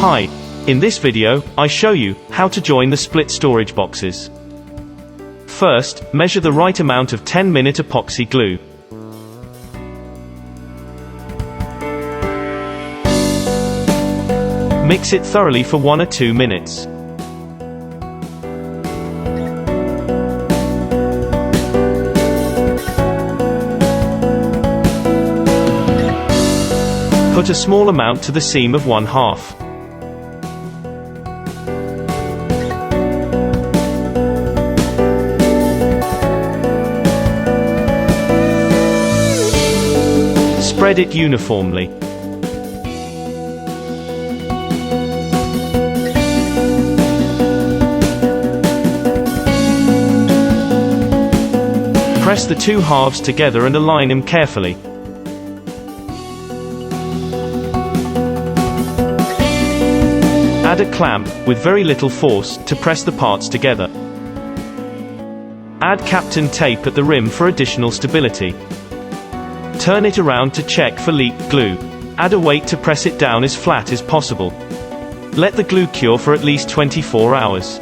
Hi. In this video, I show you how to join the split storage boxes. First, measure the right amount of 10-minute epoxy glue. Mix it thoroughly for 1 or 2 minutes. Put a small amount to the seam of 1/2. Spread it uniformly. Press the two halves together and align them carefully. Add a clamp, with very little force, to press the parts together. Add Kapton tape at the rim for additional stability. Turn it around to check for leaked glue. Add a weight to press it down as flat as possible. Let the glue cure for at least 24 hours.